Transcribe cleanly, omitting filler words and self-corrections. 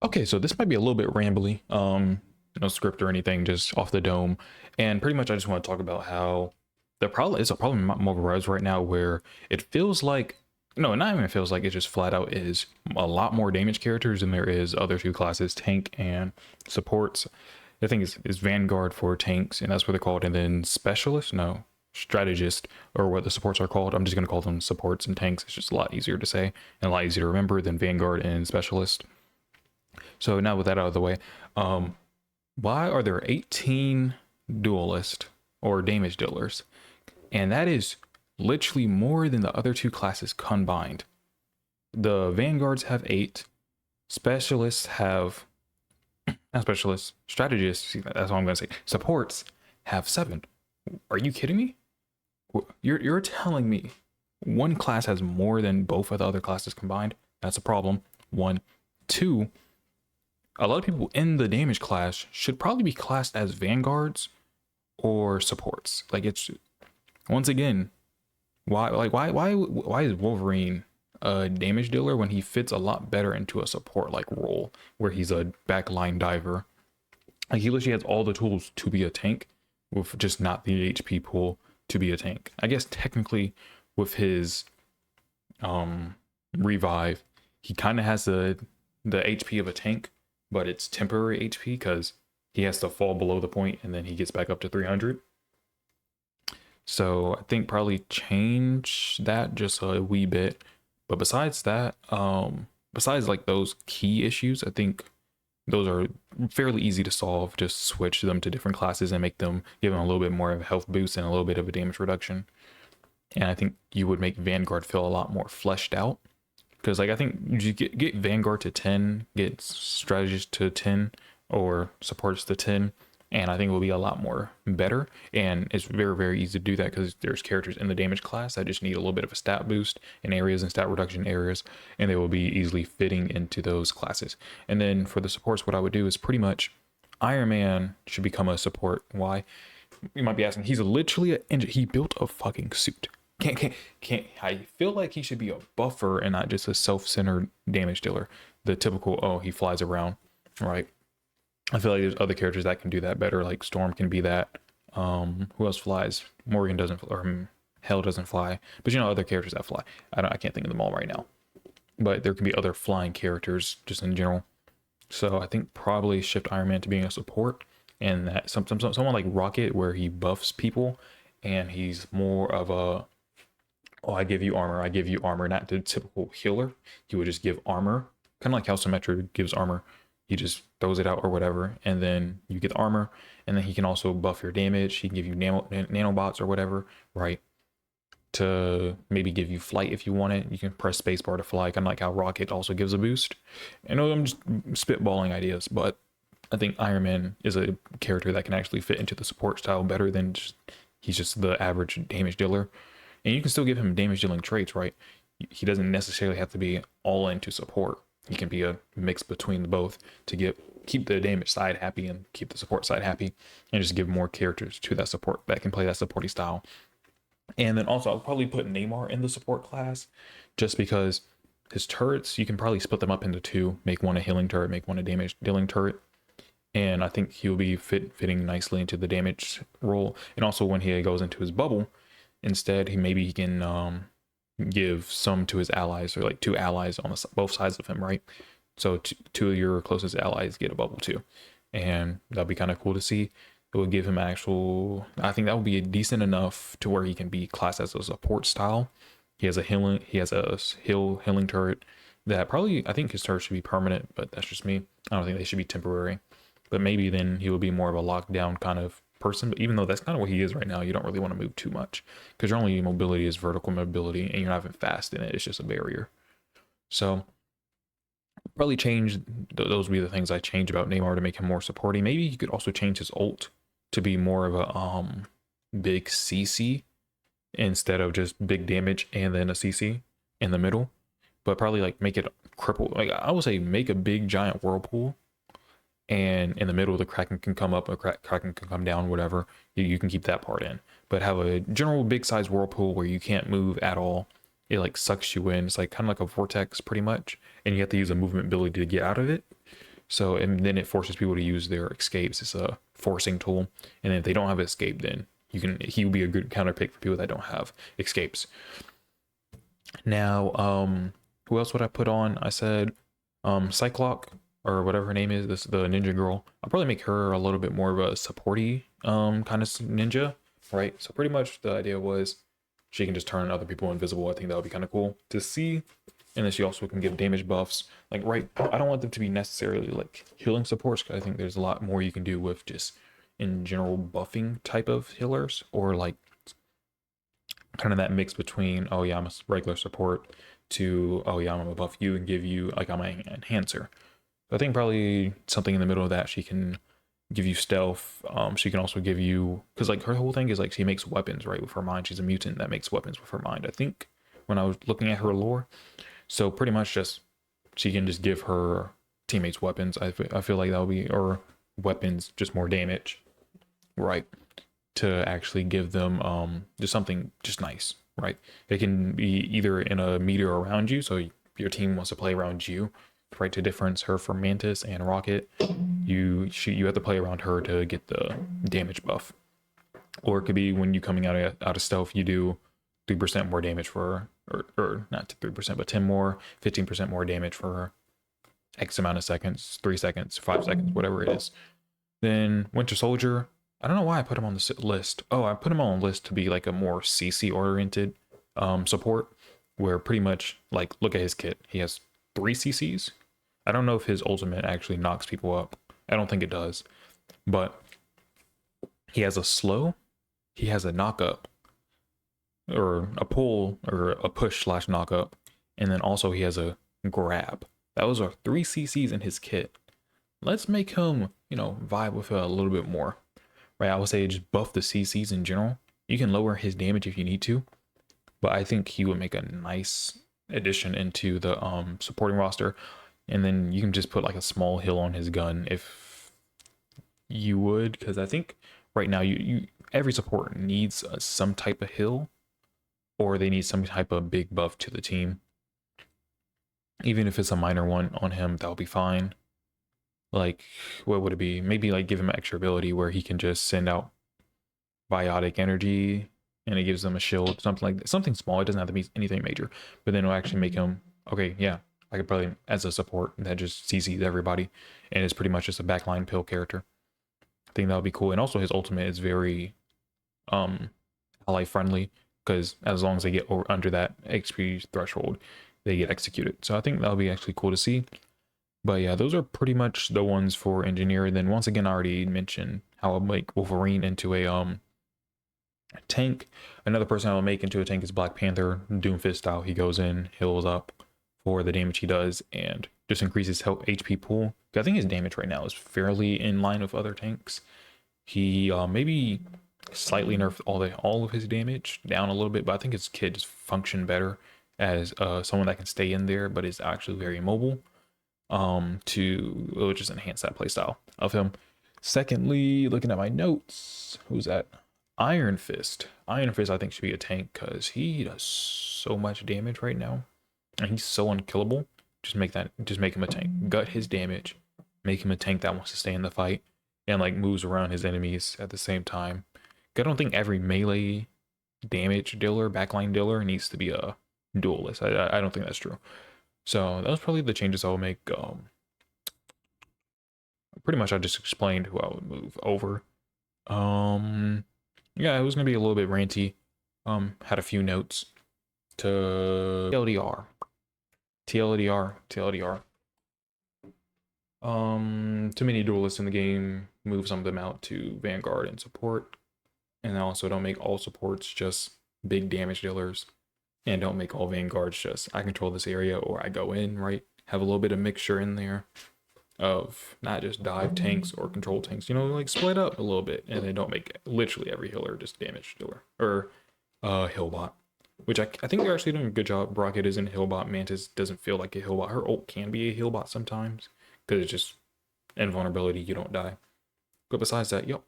Okay, so this might be a little bit rambly. No script or anything, just off the dome. And pretty much I just want to talk about how the problem is a problem in Mobile Res right now where it feels like no, not even feels like it just flat out is a lot more damage characters than there is other two classes, tank and supports. I think it's Vanguard for tanks, and that's what they're called, and then specialist, no, strategist, or what the supports are called. I'm just gonna call them supports and tanks. It's just a lot easier to say and a lot easier to remember than Vanguard and specialist. So now with that out of the way, um, why are there 18 duelist or damage dealers? And that is literally more than the other two classes combined. The Vanguards have 8, specialists have, not specialists, strategists, that's what I'm gonna say, supports have 7. Are you kidding me? You're telling me one class has more than both of the other classes combined? That's a problem. One. Two, a lot of people in the damage class should probably be classed as vanguards or supports. Like, it's once again, why is Wolverine a damage dealer when he fits a lot better into a support like role where he's a backline diver? Like, he literally has all the tools to be a tank with just not the HP pool to be a tank. I guess technically with his revive, he kind of has the HP of a tank, but it's temporary HP because he has to fall below the point and then he gets back up to 300. So I think probably change that just a wee bit. But besides that, besides like those key issues, I think those are fairly easy to solve. Just switch them to different classes and make them give them a little bit more of a health boost and a little bit of a damage reduction. And I think you would make Vanguard feel a lot more fleshed out. Because like I think you get Vanguard to 10, get strategist to 10, or supports to 10, and I think it will be a lot more better. And it's very, very easy to do that because there's characters in the damage class that just need a little bit of a stat boost in areas and stat reduction areas, and they will be easily fitting into those classes. And then for the supports, what I would do is pretty much Iron Man should become a support. Why? You might be asking, he's literally he built a fucking suit. Can't I feel like he should be a buffer and not just a self-centered damage dealer. The typical, oh, he flies around, right? I feel like there's other characters that can do that better, like Storm can be that. Who else flies? Morgan doesn't, or Hell doesn't fly, but you know other characters that fly. I can't think of them all right now, but there can be other flying characters just in general. So I think probably shift Iron Man to being a support, and that someone like Rocket where he buffs people, and he's more of a, oh, I give you armor, not the typical healer. He would just give armor, kind of like how Symmetra gives armor. He just throws it out or whatever, and then you get the armor, and then he can also buff your damage. He can give you nanobots or whatever, right? To maybe give you flight if you want it. You can press spacebar to fly, kind of like how Rocket also gives a boost. I know I'm just spitballing ideas, but I think Iron Man is a character that can actually fit into the support style better than just he's just the average damage dealer. And you can still give him damage dealing traits, right? He doesn't necessarily have to be all into support. He can be a mix between both to keep the damage side happy and keep the support side happy, and just give more characters to that support that can play that supporty style. And then also I'll probably put Neymar in the support class just because his turrets, you can probably split them up into two, make one a healing turret, make one a damage dealing turret. And I think he'll be fitting nicely into the damage role. And also when he goes into his bubble, instead he can give some to his allies, or like 2 allies on both sides of him, right? So two of your closest allies get a bubble too, and that'll be kind of cool to see. It would give him actual, I think that would be decent enough to where he can be classed as a support style. He has a healing turret that probably, I think his turret should be permanent, but that's just me. I don't think they should be temporary. But maybe then he will be more of a lockdown kind of person. But even though that's kind of what he is right now, you don't really want to move too much because your only mobility is vertical mobility and you're not even fast in it. It's just a barrier. So probably change, those would be the things I change about Neymar to make him more supporting. Maybe you could also change his ult to be more of a big CC instead of just big damage and then a CC in the middle. But probably like make it cripple. Like I would say make a big giant whirlpool, and in the middle the Kraken can come up, or Kraken can come down, whatever. You can keep that part in, but have a general big size whirlpool where you can't move at all. It like sucks you in. It's like kind of like a vortex pretty much, and you have to use a movement ability to get out of it. So, and then it forces people to use their escapes. It's a forcing tool. And if they don't have escape, then he will be a good counter pick for people that don't have escapes. Now, who else would I put on? I said, Cyclops or whatever her name is, the ninja girl. I'll probably make her a little bit more of a supporty, kind of ninja, right? So pretty much the idea was she can just turn other people invisible. I think that would be kind of cool to see. And then she also can give damage buffs. Like, right, I don't want them to be necessarily like healing supports, because I think there's a lot more you can do with just in general buffing type of healers, or like kind of that mix between, oh yeah, I'm a regular support, to, oh yeah, I'm gonna buff you and give you, like, I'm an enhancer. So I think probably something in the middle of that. She can give you stealth. She can also give you, because like her whole thing is like she makes weapons, right, with her mind. She's a mutant that makes weapons with her mind, I think, when I was looking at her lore. So pretty much just she can just give her teammates weapons. I feel like that would be, or weapons, just more damage, right? To actually give them just something just nice, right? It can be either in a meter around you, so your team wants to play around you, right? To difference her from Mantis and Rocket, you have to play around her to get the damage buff. Or it could be when you coming out of stealth, you do 3% more damage for her, or not 3%, but 10 more, 15% more damage for X amount of seconds, 3 seconds, 5 seconds, whatever it is. Then Winter Soldier, I don't know why I put him on the list. Oh, I put him on the list to be like a more CC oriented support, where pretty much, like, look at his kit. He has 3 CCs. I don't know if his ultimate actually knocks people up. I don't think it does. But he has a slow, he has a knock up, or a pull, or a push / knock up, and then also he has a grab. Those are 3 CCs in his kit. Let's make him, vibe with it a little bit more, right? I would say just buff the CCs in general. You can lower his damage if you need to, but I think he would make a nice addition into the supporting roster. And then you can just put like a small hill on his gun if you would, because I think right now you every support needs some type of hill, or they need some type of big buff to the team. Even if it's a minor one on him, that'll be fine. Like, what would it be? Maybe like give him an extra ability where he can just send out biotic energy and it gives them a shield, something like that. Something small. It doesn't have to be anything major, but then it'll actually make him, okay, yeah, I could probably, as a support that just CCs everybody, and it's pretty much just a backline pill character. I think that would be cool. And also his ultimate is very ally friendly, because as long as they get under that XP threshold, they get executed. So I think that'll be actually cool to see. But yeah, those are pretty much the ones for engineer. And then once again, I already mentioned how I'll make Wolverine into a tank. Another person I'll make into a tank is Black Panther, Doomfist style. He goes in, heals up for the damage he does, and just increases HP pool. I think his damage right now is fairly in line with other tanks. He maybe slightly nerfed all of his damage down a little bit, but I think his kit just function better as someone that can stay in there but is actually very mobile. To just enhance that playstyle of him. Secondly, looking at my notes, who's that? Iron Fist. Iron Fist, I think, should be a tank, because he does so much damage right now, and he's so unkillable. Just make him a tank. Gut his damage, make him a tank that wants to stay in the fight, and like moves around his enemies at the same time. I don't think every melee damage dealer, backline dealer, needs to be a duelist. I don't think that's true. So that was probably the changes I would make. Pretty much I just explained who I would move over. Yeah, it was gonna be a little bit ranty. Had a few notes to TLDR. Too many duelists in the game. Move some of them out to Vanguard and support. And also don't make all supports just big damage dealers. And don't make all Vanguards just, I control this area, or I go in, right? Have a little bit of mixture in there of not just dive tanks or control tanks, like split up a little bit. And then don't make literally every healer just damage dealer, or Hillbot, which I think they're actually doing a good job. Rocket is in Hillbot. Mantis doesn't feel like a Hillbot. Her ult can be a Hillbot sometimes, because it's just invulnerability, you don't die. But besides that, yep,